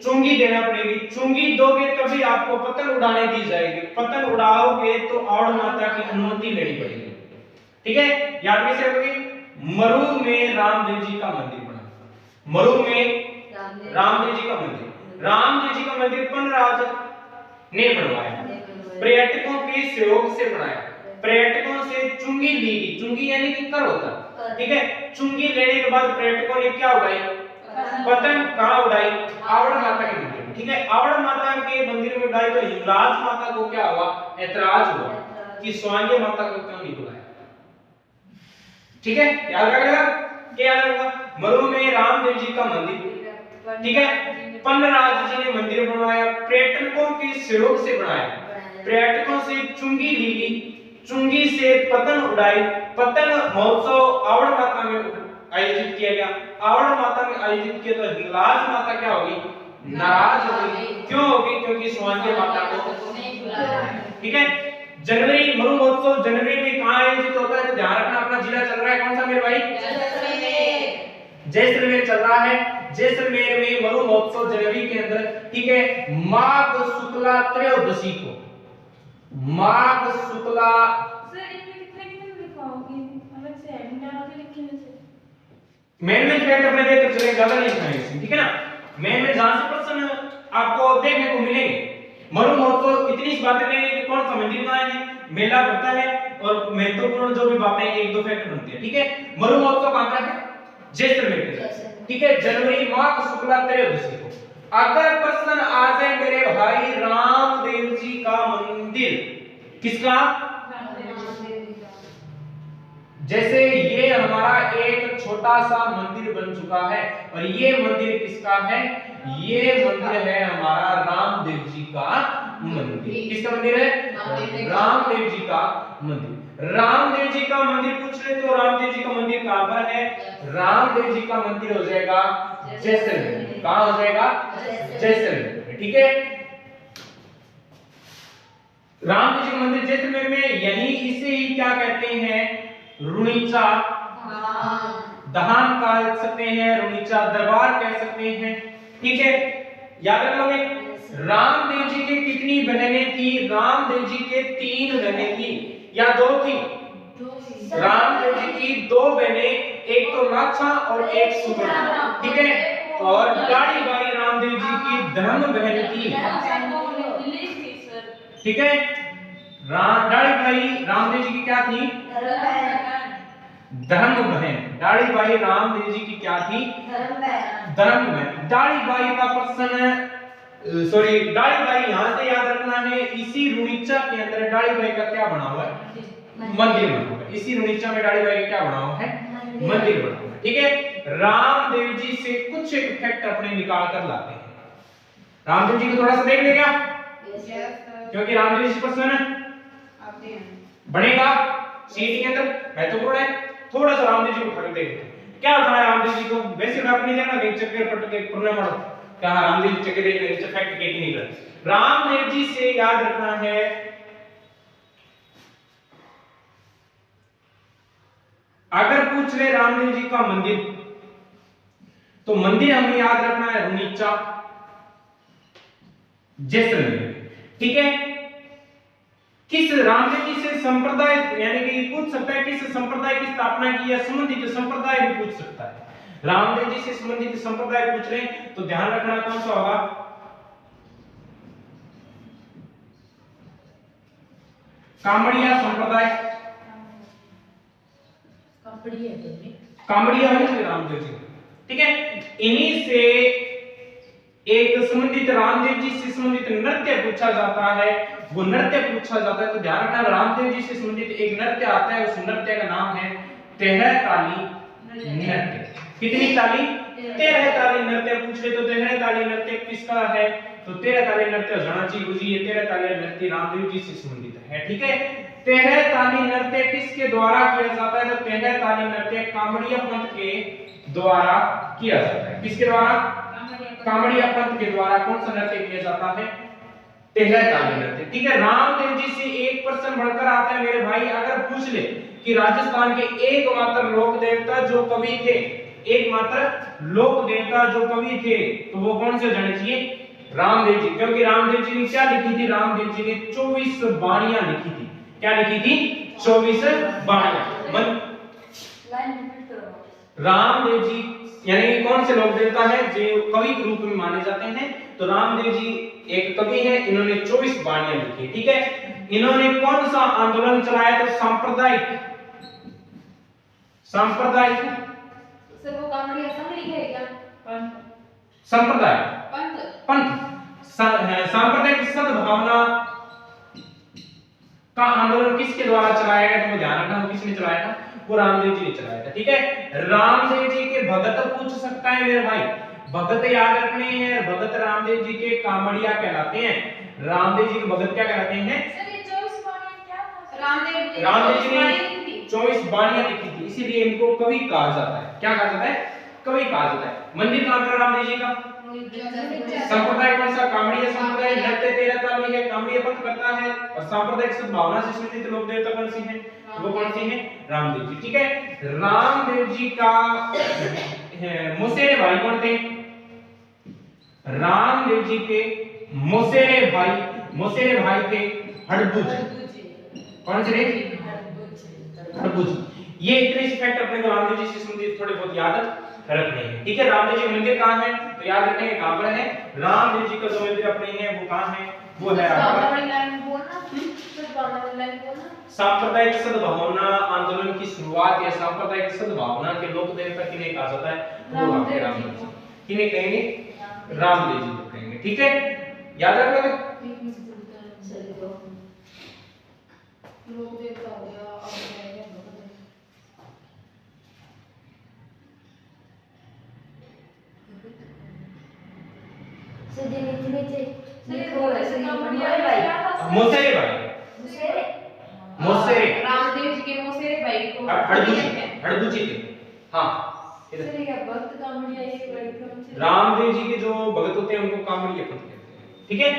चुंगी देना पड़ेगी। चुंगी दोगे तभी आपको पतंग उड़ाने दी जाएगी। पतंग उड़ाओगे तो आवड़ माता की अनुमति लेनी पड़ेगी। ठीक है, याद कैसे रखोगे? मरु में रामदेव जी का मंदिर बना। मरु में रामदेव जी का मंदिर, रामदेव जी का मंदिर पनराज ने बनवाया, पर्यटकों के सहयोग से बनाया। पर्यटकों से चुंगी ली गई। चुंगी यानी कि कर होता, ठीक है। चुंगी लेने के बाद पर्यटकों ने क्या उड़ाई? पतंग। कहां उड़ाई? आवड़ माता के मंदिर में, ठीक है। आवड़ माता के मंदिर में उड़ाई तो हिंगलाज माता को क्या हुआ? ऐतराज हुआ कि स्वांगे माता को क्यों नहीं बुलाया। ठीक है, याद रखिएगा। क्या याद रखा? मरु में रामदेव जी का मंदिर, ठीक है। पन्नराज जी ने मंदिर बनवाया, पर्यटकों के सहयोग से बनाया। पर्यटकों से चुंगी ली गई, चुंगी से पतंग उड़ाई। पतंग महोत्सव आवड़ माता में आयोजित किया गया। आवड़ माता में आयोजित किया तो हिंगलाज माता क्या होगी? नाराज हो गई। क्यों होगी? क्योंकि स्वांगे माता को नहीं बुलाया। ठीक है। जनवरी मरु महोत्सव जनवरी में कहां आयोजित होता है? तो ध्यान रखना, अपना जिला चल रहा है कौन सा मेरे भाई? जैसलमेर चल रहा है। जैसलमेर में मरु महोत्सव जनवरी के अंदर, ठीक है। माघ शुक्ला त्रयोदशी को, माघ शुक्ला सर इसमें कितने कितने लिखवाओगे? अलग से हेडिंग डाल के लिखने से मेन फैक्ट अपने देखकर चलेंगे, ज्यादा नहीं लिखाएंगे इसमें, ठीक है ना। मेन जहां से प्रश्न आपको देखने को मिलेंगे। मरु महोत्सव इतनी सी बातें करेंगे कि कौन सा मंदिर कहां है, मेला भरता है और महत्वपूर्ण जो भी बातें हैं एक दो फैक्ट बनती है, ठीक है। मरु महोत्सव कहां पर है? जैसलमेर में, ठीक है। जनवरी माघ शुक्ला त्रयोदशी को। अगर प्रश्न आ जाए मेरे भाई रामदेव जी का मंदिर, किसका? जैसे ये हमारा एक छोटा सा मंदिर बन चुका है और ये मंदिर किसका है? ये मंदिर है हमारा रामदेव जी का मंदिर। किसका मंदिर है? रामदेव जी का मंदिर। रामदेव जी का मंदिर पूछ ले तो रामदेव जी का मंदिर कहां पर है? रामदेव जी का मंदिर हो जाएगा जैसलमेर। कहां हो जाएगा? जैसलमेर, ठीक है। रामदेव जी का मंदिर जैसलमेर में, यही इसे ही क्या कहते हैं? रुणीचा दहान कह सकते हैं, रुणीचा दरबार कह सकते हैं, ठीक है। याद रख लोगे। रामदेव जी के कितनी बहनें थी? रामदेव जी के 3 बहनें थी या 2 थी? रामदेव जी की 2 बहनें, एक तो लाछा और एक सुभद्रा, ठीक है। और दाढ़ी बाई रामदेव जी की धर्म बहन थी, ठीक है। दाढ़ी बाई रामदेव जी की क्या थी? धर्म बहन। दाढ़ी बाई रामदेव जी की क्या थी? धर्म बहन। दाढ़ी बाई का प्रश्न, सॉरी दाढ़ी बाई यहां से याद रखना है। इसी रुणीचा के अंदर दाढ़ी बाई का क्या बना हुआ है? मंदिर बना हुआ है। इसी रुणीचा में दाढ़ी बाई का क्या बना हुआ है? मंदिर बना हुआ है, ठीक है। रामदेव जी से कुछ एक फैक्ट अपने निकाल कर लाते हैं। रामदेव जी को थोड़ा सा देख ले क्या? क्योंकि रामदेव जी से प्रश्न बनेगा सीट के अंदर, महत्वपूर्ण है। थोड़ा सा रामदेव जी को उठा के देखते हैं क्या उठाया रामदेव जी को। वैसे उठा नहीं देखना कहीं चक्कर पट के पुरना मारो क्या रामदेव जी चक्कर देखने से फैक्ट के नहीं कर। रामदेव जी से याद रखना है, अगर पूछ ले रामदेव जी का मंदिर तो मंदिर हमें याद रखना है रुणीचा जैसलमेर, ठीक है। किस रामदेव जी से संप्रदाय यानी कि पूछ सकता है किस संप्रदाय की स्थापना की या संबंधित संप्रदाय भी पूछ सकता है। रामदेव जी से संबंधित संप्रदाय पूछ रहे तो ध्यान रखना कौन सा होगा? कामड़िया संप्रदाय। कामड़िया है रामदेव जी, ठीक है। इन्हीं से एक संबंधित रामदेव जी से संबंधित नृत्य पूछा जाता है, वो नृत्य पूछा जाता है तो ध्यान रखना रामदेव जी से संबंधित एक नृत्य आता है, उस नृत्य का नाम है 13 ताली नृत्य। कितनी ताली? 13 ताली नृत्य पूछ ले तो 13 ताली नृत्य किसका है? तो 13 ताली नृत्य झांसी गुजी, ये 13 ताली नृत्य रामदेव जी से संबंधित है, ठीक है। 13 ताली नृत्य किसके द्वारा किया जाता है? तो 13 ताली नृत्य कामड़िया पंथ के द्वारा किया जाता है। किसके द्वारा? कामड़िया पंथ के द्वारा कौन सा नृत्य किया जाता है? 13 ताली नृत्य, ठीक है। रामदेव जी से एक प्रश्न बढ़कर आता है मेरे भाई, अगर पूछ ले कि राजस्थान के एकमात्र लोक देवता जो कवि थे एकमात्र लोक देवता जो कवि थे तो वो कौन से हो जाने चाहिए? रामदेव जी, क्योंकि रामदेव जी ने क्या लिखी थी? रामदेव जी ने 24 बाणियां लिखी थी। क्या लिखी थी? 24 बाणियां। लाइन रिपीट करो। रामदेव जी यानी कौन से लोक देवता है जो कवि के रूप में माने जाते हैं? तो रामदेव जी एक कवि है, इन्होंने 24 बाणियां लिखी, ठीक है। इन्होंने कौन सा आंदोलन चलाया? तो सांप्रदायिक सर वो कामड़ी असम लिखा है क्या? संप्रदाय पंथ पंथ सांप्रदायिक सद्भावना का आंदोलन किसके द्वारा चलाया गया? तो वो ध्यान रखना, किसने चलाया था? वो रामदेव जी ने चलाया था, ठीक है। रामदेव जी के भगत पूछ सकता है मेरे भाई, भगत याद रखने हैं। भगत रामदेव जी के कामड़िया कहलाते हैं। रामदेव जी के भगत क्या कहलाते हैं? सर ये 24 बाणियां क्या था? रामदेव जी ने 24 बाणियां लिखी थी, इसीलिए इनको कवि कहा जाता है। क्या कहा जाता है? कवि कहा जाता है। मंदिर कहां पर रामदेव जी का? संप्रदाय कौन सा? कामड़िया संप्रदाय। नृत्य 13 ताली है, कामड़िया पंथ करता है। और सांप्रदायिक सद्भावना से संबंधित लोक देवता कौन सी है? वो कौन सी है? रामदेव जी, ठीक है। रामदेव जी का मौसेरे भाई कौन थे? रामदेव जी के मौसेरे भाई थे हड़बुज। कौन से थे? हड़बुज। ये इतने फैक्ट अपने को रामदेव जी से संबंधित थोड़े बहुत याद रखने हैं, ठीक है। रामदेव जी का मंदिर कहां है? तो याद रखेंगे कहां पर है। रामदेव जी का जो मंदिर अपने है वो कहां है? वो है सांप्रदायिक सद्भावना आंदोलन की शुरुआत या सांप्रदायिक सद्भावना के लोक देवता किन्हें कहा जाता है? वो रामदेव जी। किन्हें कहेंगे? रामदेव जी को कहेंगे, ठीक है। याद रखोगे? लोक देवता हो गया, अब रहेगा भगत। सीधे नीचे लिखो ऐसे कामड़िया क्या था? मौसेरे भाई। मौसेरे रामदेव जी के मौसेरे भाई को हड़बुजी थे। हाँ, सर ये भक्त कामड़िया ये क्रम से रामदेव जी के जो भगत होते हैं उनको कामड़िया पंथ कहते हैं, ठीक है।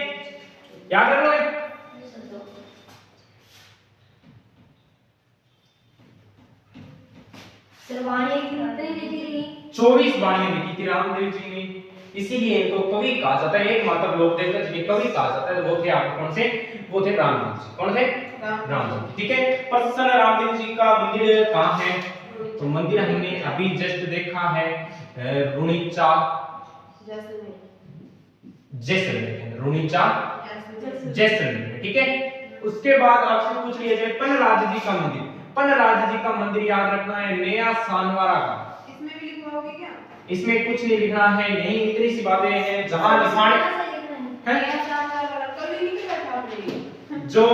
याद रख लो। सरवाणी कितने लिखी थी? 24 बाणियां लिखी थी रामदेव जी ने, इसीलिए इनको कवि कहा जाता है। एकमात्र लोक देवता जिन्हें कवि कहा जाता है वो थे आपको कौन से? वो थे रामदेव जी। कौन थे? रामदेव जी, ठीक है। प्रसन्न रामदेव जी का मंदिर कहां है? तो मंदिर हमने अभी जस्ट देखा है रुणीचा जैसलमेर, रुणीचा जैसलमेर, ठीक है। उसके बाद आपसे पूछ लिया जाए पनराज जी का मंदिर। पनराज जी का मंदिर याद रखना है नया सानवारा का। इसमें भी लिखवाओगे क्या? इसमें कुछ नहीं लिखना है, यही इतनी सी बातें हैं जहां लिखाने जो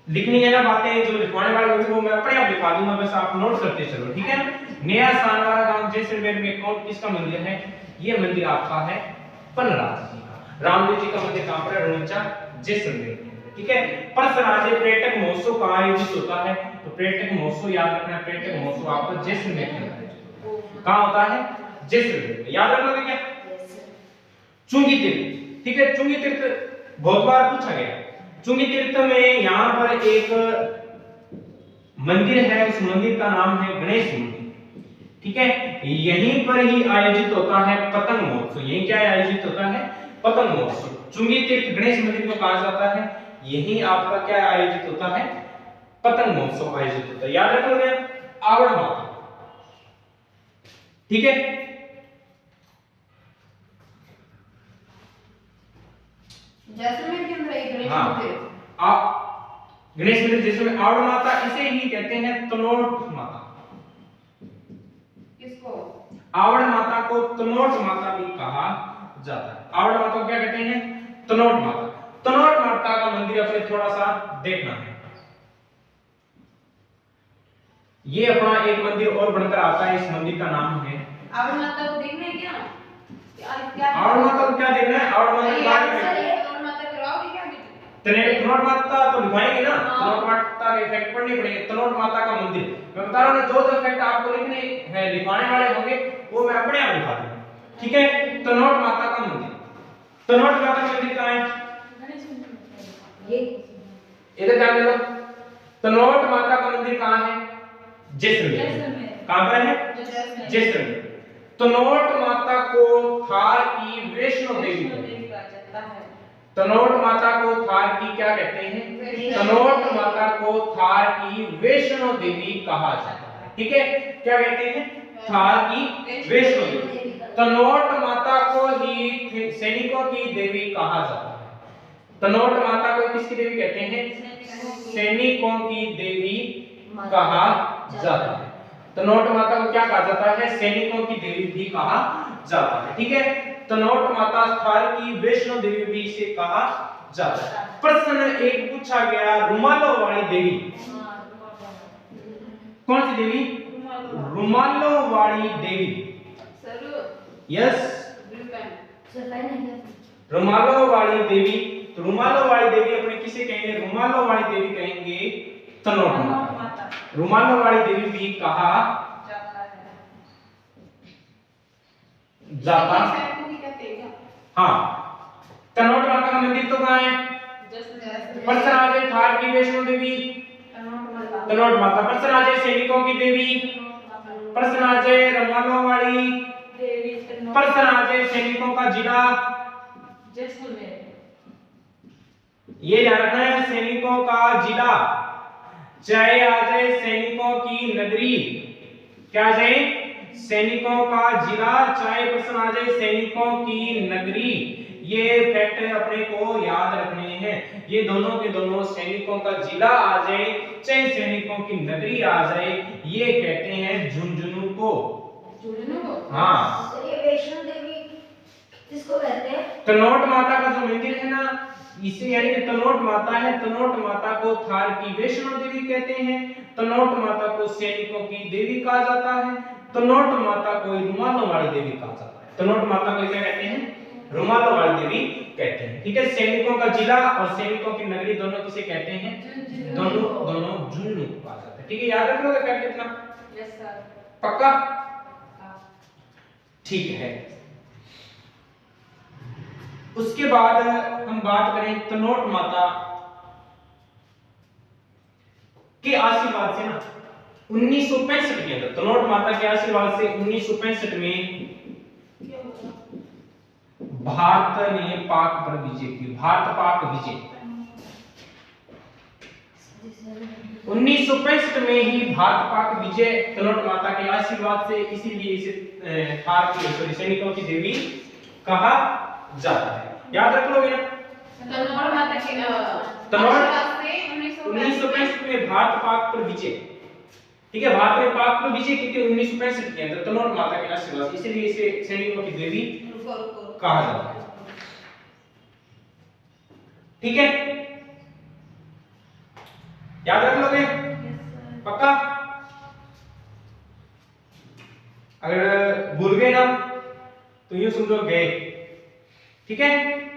लिखनी है ना बातें, जो लिखवाने वाले होंगे वो मैं अपने आप लिखा दूंगा, बस आप नोट करते चलो, ठीक है। नया सानवारा गांव जैसलमेर में कौन किसका मंदिर है? ये मंदिर आपका है पनराज जी का। रामदेव जी का मंदिर कहां पर है? रुणीचा जैसलमेर, ठीक है। परसराज पर्यटक महोत्सव कहां आयोजित होता है? तो पर्यटक महोत्सव याद रखना है, पर्यटक महोत्सव आपका जैसलमेर में कहां होता है? जैसलमेर। याद रखोगे क्या? चुंगी तीर्थ, ठीक है। चुंगी तीर्थ बहुत बार पूछा गया। चुंगी तीर्थ में यहां पर एक मंदिर है, उस मंदिर का नाम है गणेश मंदिर, ठीक है। यहीं पर ही आयोजित होता है पतंग महोत्सव। यहीं क्या आयोजित होता है? पतंग महोत्सव। चुंगी तीर्थ गणेश मंदिर को कहा जाता है, यहीं आपका क्या आयोजित होता है? पतंग महोत्सव आयोजित होता है। याद रखोगे आवड़ माता, ठीक है। जैसलमेर के अंदर एक गणेश हाँ, मंदिर। गणेश मंदिर जैसलमेर आवड़ माता, इसे ही कहते हैं तनोट माता। किसको? आवड़ माता को तनोट माता भी कहा जाता है। आवड़ माता को क्या कहते हैं? तनोट माता। तनोट माता का मंदिर अपने थोड़ा सा देखना है। ये अपना एक मंदिर और बनकर आता है, इस मंदिर का नाम है आवड़ माता को देखना है क्या? क्या आवड़ माता को क्या देखना है? आवड़ माता के बारे में आवड़ माता कराओगे क्या? तनोट माता तो लिखवाएंगे ना, तनोट माता के फैक्ट पढ़ने पड़ेंगे। तनोट माता का मंदिर मैं बता रहा हूं, जो फैक्ट आपको लिखने हैं लिखवाने वाले होंगे वो मैं अपने आप लिखा दूंगा, ठीक है। तनोट माता का मंदिर, तनोट माता का मंदिर कहां है? ये इधर ध्यान दे लो। तनोट माता का मंदिर कहां है? जैसलमेर। कहां पर है? जैसलमेर। तनोट माता को थार की वैष्णो देवी कहा जाता है। तनोट माता को थार की क्या कहते हैं? तनोट माता को थार की वैष्णो देवी कहा जाता है। ठीक है, क्या कहते हैं? थार की वैष्णो देवी। तनोट माता को ही सैनिकों की देवी कहा जाता है। तनोट माता को किसकी देवी कहते हैं? सैनिकों की देवी कहा जाता है। तनोट माता को क्या कहा जाता है? सैनिकों की देवी भी कहा जाता है। ठीक है, तनोट माता थार की वैष्णो देवी भी इसे कहा जाता है। प्रश्न एक पूछा गया, रुमालों वाली देवी कौन सी देवी? रुमालों वाली देवी। यस, सफाई नहीं करती। रुमालों वाली देवी। तो रुमालों वाली देवी अपने किसे कहेंगे? रुमालों वाली देवी कहेंगे तनोट माता। रुमालों वाली देवी भी कहा जाता है। हाँ, तनोट माता का मंदिर तो कहाँ है? प्रश्न आ जाए थार की वैष्णो देवी, तनोट माता। प्रश्न आ जाए सैनिकों की देवी, प्रश्न आ जाए रुमालों वाली, प्रश्न आ जाए सैनिकों का जिला। ये ध्यान रखना है, सैनिकों का जिला। चाहे आ जाए सैनिकों की नगरी, क्या आ जाए? सैनिकों का जिला। चाहे प्रश्न आ जाए सैनिकों की नगरी। ये फैक्ट अपने को याद रखने हैं। ये दोनों के दोनों, सैनिकों का जिला आ जाए चाहे सैनिकों की नगरी आ जाए, ये कहते हैं झुंझुनू को। हाँ, तो ये वैष्णो देवी किसको कहते हैं? तनोट माता का जो मंदिर है ना, इसे यानी कि तनोट माता है, तनोट माता को थार की वैष्णो देवी कहते हैं। तनोट माता को सैनिकों की देवी कहा जाता है। तनोट माता को रुमालों वाली देवी कहा जाता है। तनोट माता को क्या कहते हैं? रुमालों वाली देवी कहते हैं। ठीक है, सैनिकों का जिला और सैनिकों की नगरी दोनों किसे कहते हैं? दोनों झुंझुनू कहा जाता है। ठीक है, याद रख लोगे फैक्ट इतना? Yes sir. पक्का? ठीक है। उसके बाद हम बात करें तनोट माता के आशीर्वाद से ना 1965 के अंदर, तनोट माता के आशीर्वाद से 1965 में भारत ने पाक पर विजय की। भारत पाक विजय 1965 में ही भारत पाक विजय तनोट माता के आशीर्वाद से, इसीलिए इसे थार की सैनिकों की देवी कहा जाता है। याद रख लोगे ना? तनोट माता के तनोट 1965 में भारत पाक पर विजय। ठीक है, भारत ने पाक पर विजय की थी 1965 के अंदर तनोट माता के आशीर्वाद, इसीलिए इसे सैनिकों की देवी कहा जाता है। ठीक है, याद रख लोगे? पक्का? अगर भूल गए ना तो यूं समझो गए। ठीक है,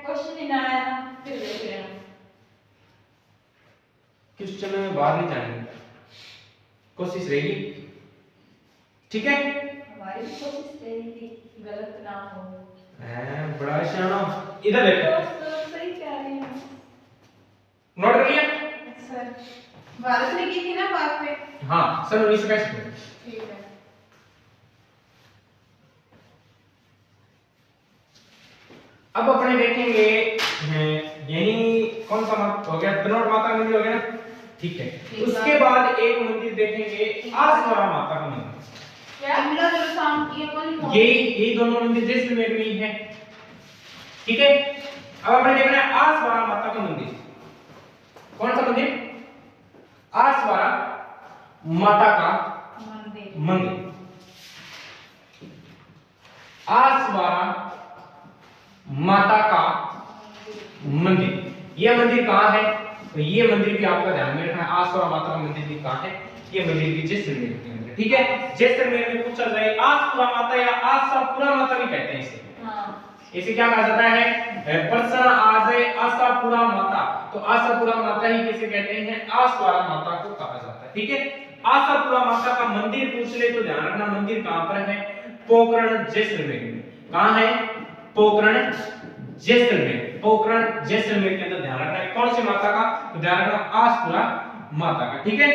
क्वेश्चन ही ना आया ना फिर देख लेना। क्वेश्चन में बाहर नहीं जाएंगे, कोशिश रहेगी। ठीक है, हमारी भी कोशिश रहेगी गलत ना हो। बड़ा शाना। इधर देखो, सही कह रही हूं। नोट कर लिया? सर भारत ने की थी ना बात पे? हाँ, सन 1965 में। ठीक है। अब अपने देखेंगे यही कौन सा मत हो गया? तनोट माता मंदिर हो गया ना? ठीक है, उसके बाद एक मंदिर देखेंगे आसवारा माता का मंदिर। यही दोनों मंदिर जैसलमेर में ही है। ठीक है, अब अपने देखना है आसवारा माता का मंदिर। कौन सा मंदिर? आसवारा माता का मंदिर। आसवारा माता का मंदिर, यह मंदिर कहाँ है? तो ये मंदिर भी आपका ध्यान में रखना है। आसवारा माता का मंदिर भी कहाँ है? ये मंदिर भी जैसलमेर के अंदर। ठीक है, जैसलमेर में पूछा जाए आसपुरा माता या आशापुरा माता भी कहते हैं इसे। इसे क्या कहा जाता है? प्रश्न आ जाए आशापुरा माता, तो आशापुरा माता ही किसे कहते हैं? आसवारा माता को कहा जाता है। ठीक है, आशापुरा माता का मंदिर पूछ ले तो ध्यान रखना मंदिर कहां पर है? पोखरण जैसलमेर में। कहां है? पोखरण जैसलमेर। पोखरण जैसलमेर के अंदर ध्यान रखना है। कौन सी माता का? तो ध्यान रखना आशापुरा माता का। ठीक है,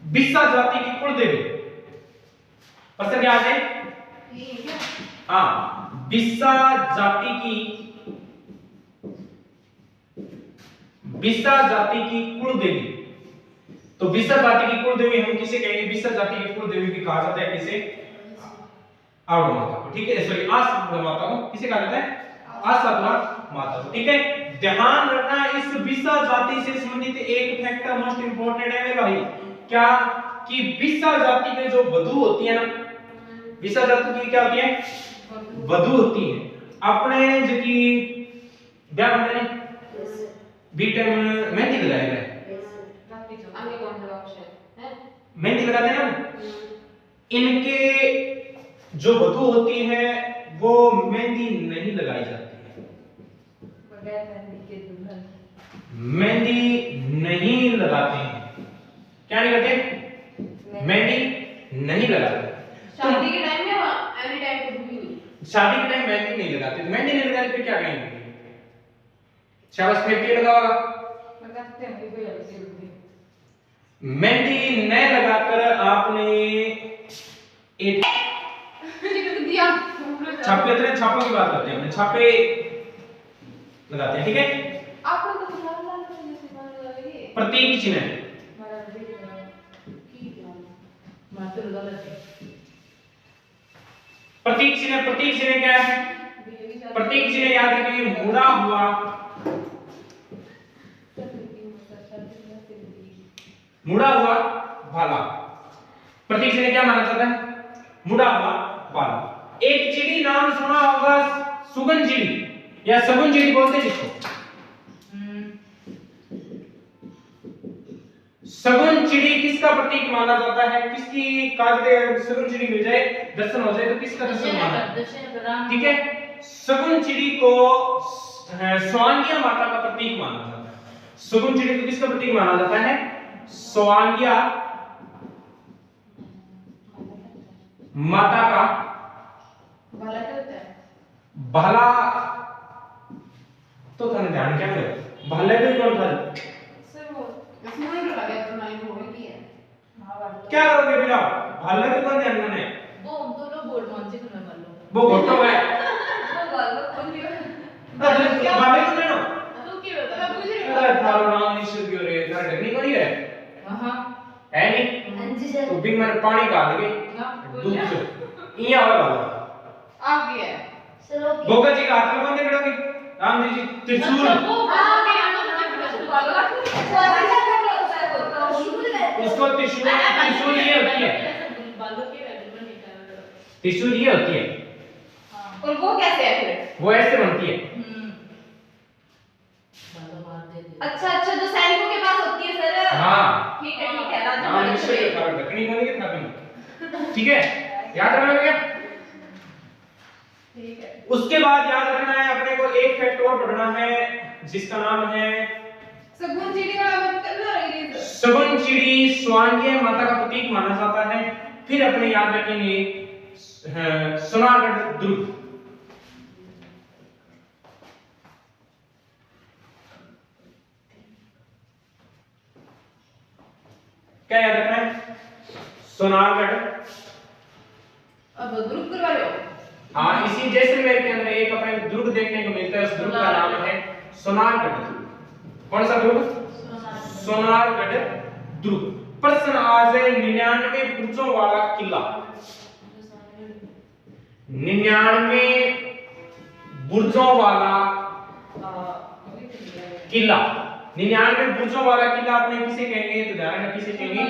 बिस्सा जाति की कुल देवी प्रश्न क्या है? ये क्या? हाँ, बिस्सा जाति की कुल देवी। तो बिस्सा जाति की कुल देवी हम किसे कहेंगे? बिस्सा जाति की कुल देवी भी कहा जाता है किसे? आवड़ माता को। ठीक है, सॉरी आस माता को किसे कहा जाता है? आसातुआ माता को। ठीक है, ध्यान रखना इस बिस्सा जाति से संबंधित एक फैक्टर मोस्ट इंपोर्टेंट है मेरे भाई। क्या? कि बिस्सा जाति के जो वधु होती है ना, बिस्सा जाति की क्या होती है? वधु होती है। अपने जो की क्या बोलते हैं बीटे में मेहंदी लगाए गए, आगे कौन सा ऑप्शन है? मेहंदी लगाते हैं ना, इनके जो वधु होती है वो मेहंदी नहीं लगाई जाती है, बगैर मेहंदी के दुल्हन मेहंदी नहीं लगाते हैं। क्या नहीं करते? मेहंदी नहीं लगाते। शादी के टाइम में एनी टाइम कभी भी शादी के टाइम मेहंदी नहीं लगाते, तो मेहंदी नहीं लगाते फिर क्या कहेंगे? शाबाश, में पेड़ लगाओ। लगाते हैं कोई ऐसे होती मेहंदी न लगाकर आपने एक दिया छापे तरह छापों की बात करते हैं, अपने छापे लगाते हैं। ठीक है, आप लोग तो लाल लाल जैसे मान लगाइए प्रतीक चिन्ह है। हमारा ठीक है मात्र गलत है। प्रतीक चिन्ह क्या है? प्रतीक चिन्ह याद रखिए, मुड़ा हुआ, मुड़ा हुआ भाला। प्रतीक चिन्ह क्या माना जाता है? मुड़ा हुआ भाला। एक चिड़ी नाम सुना होगा, सुगन चिड़ी या सगुन चिड़ी बोलते हैं जिसको। सगुन चिड़ी किसका प्रतीक माना जाता है? किसकी काज सगुन चिड़ी मिल जाए, दर्शन हो जाए तो किसका दर्शन माना? ठीक है, सगुन चिड़ी को स्वांगिया माता का प्रतीक माना जाता है। सगुन चिड़ी को किसका प्रतीक माना जाता है? स्वांगिया माता का। भला क्या होता है? भला तो थाने ध्यान क्या है? भले भी कौन था? सर वो इसमें नहीं लगा दिया तो नहीं होगी है। महाभारत क्या करोगे बेटा? भले भी कौन ध्यान में? वो तो लोग बोल मानते तो मैं कर लो वो घोटो है। वो कर लो कौन दिया भले तो नहीं ना? तू क्या बता पूछ रही अरे थारो नाम निश्चित क्यों रे? थारा डरनी कोनी है? हां है नहीं? हाँ जी सर। तो बिग मैंने पानी डाल के दूध से इया होगा बाबा। आ गया सर ओके। भोगा जी का हाथ में कौन पकड़ोगे? राम जी त्रिशूल। वो आ गया तो बोलो उसको त्रिशूल, त्रिशूल ये होती है, बालों के रेगुलर निकाल त्रिशूल ये होती है। हां और वो कैसे है फिर? वो ऐसे बनती है। अच्छा अच्छा जो सैनिकों के पास होती है सर। हाँ ठीक है राजा नाम निश्चित है, थारा ढकनी कोनी के थारा। ठीक है, याद रखना भैया। ठीक है उसके बाद याद रखना है अपने को एक फैक्ट और पढ़ना है जिसका नाम है सगुन चिड़ी वाला मत करना रही सगुन चिड़ी स्वांगिया माता का प्रतीक माना जाता है। फिर अपने याद रखेंगे सोनारगढ़ दुर्ग। क्या याद रखना है? सोनारगढ़। अब दुर्ग करवा रहे हो? हाँ, इसी जैसलमेर के अंदर एक अपने दुर्ग देखने को मिलता है, उस दुर्ग का नाम है सोनारगढ़ दुर्ग। कौन सा दुर्ग? सोनारगढ़ दुर्ग। प्रश्न आज है 99 बुर्जों वाला किला। 99 बुर्जों वाला किला। 99 बुर्जों वाला किला अपने किसे कहेंगे? तो ध्यान रखना किसे कहेंगे?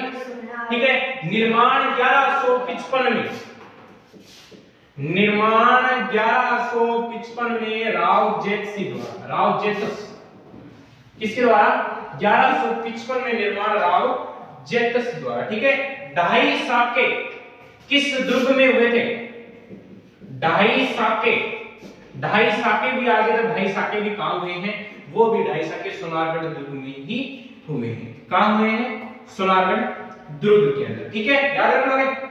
ठीक है, निर्माण 1155 में, निर्माण 1155 में राव जेतसी द्वारा, राव जेतस किसके द्वारा? 1155 में निर्माण राव जेतस द्वारा। ठीक है, ढाई साके किस दुर्ग में हुए थे? ढाई साके, ढाई साके भी आगे तो ढाई साके भी कहां हुए हैं? वो भी ढाई साके सोनारगढ़ दुर्ग में ही हुए हैं। कहां हुए हैं? सोनारगढ़ दुर्ग के अंदर। ठीक है, याद रखना है।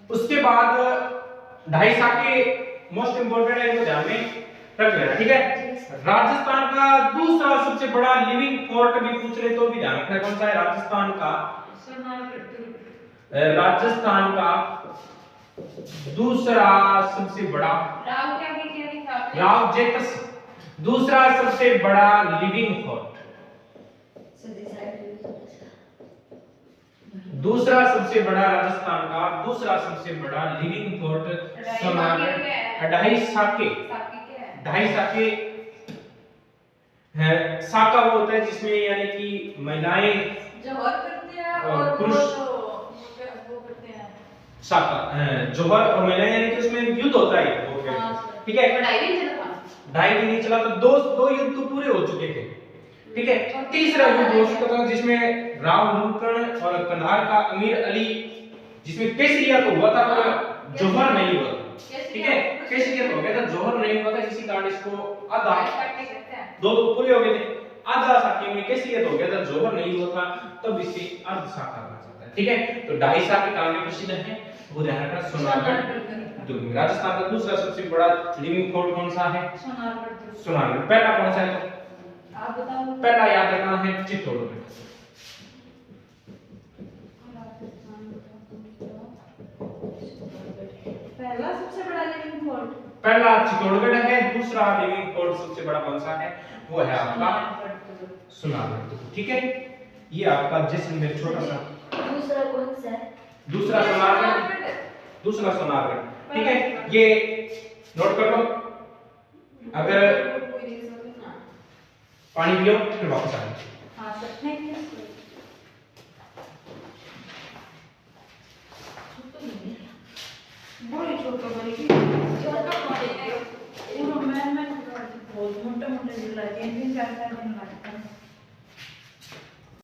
उसके बाद ढाई साके मोस्ट इंपोर्टेंट है, इनको ध्यान में रख लेना, ठीक है। राजस्थान का दूसरा सबसे बड़ा लिविंग फोर्ट भी पूछ रहे तो भी ध्यान रखना, कौन सा है राजस्थान का? राजस्थान का दूसरा सबसे बड़ा, राव जेकस, दूसरा सबसे बड़ा लिविंग फोर्ट, दूसरा सबसे बड़ा राजस्थान का दूसरा सबसे बड़ा लिविंग फोर्ट सोनारगढ़। ढाई साके, ढाई साके है। साका वो होता है जिसमें यानी कि महिलाएं जौहर करते हैं और पुरुष वो करते हैं साका, जौहर और महिलाएं, यानी कि उसमें युद्ध होता है वो, ठीक है। ढाई दिन ही चला तो दो युद्ध तो पूरे हो चुके थे, ठीक है। तीसरा युद्ध हो चुका था जिसमें राव लूकण और कंधार का अमीर अली, जिसमें केसरिया तो हुआ था पर जौहर नहीं हुआ, ठीक है। केसरिया तो हो गया था, जौहर नहीं हुआ था, इसी कारण इसको आधा, दो तो पूरे हो गए थे, आधा साके में केसरिया तो हो गया था, जौहर नहीं हुआ था, तब इसे अर्ध साका कहा जाता है, ठीक है। तो ढाई साके काम में प्रसिद्ध है, वो ध्यान रखना, सोनारगढ़ दुर्ग। राजस्थान का दूसरा सबसे बड़ा लिविंग फोर्ट कौन सा है? सोनारगढ़। पहला कौन सा है? आप बताओ। पहला याद रखना है चित्तौड़गढ़। पहला सबसे बड़ा लिविंग फोर्ट, पहला चित्तौड़गढ़ है, दूसरा लिविंग फोर्ट सबसे बड़ा कौन सा है? वो है आपका सोनारगढ़, ठीक है। ये आपका जैसलमेर छोटा सा, दूसरा कौन सा है? दूसरा सोनारगढ़, दूसरा सोनारगढ़, ठीक है। ये नोट कर लो, अगर पानी पियो फिर वापस आ जाओ।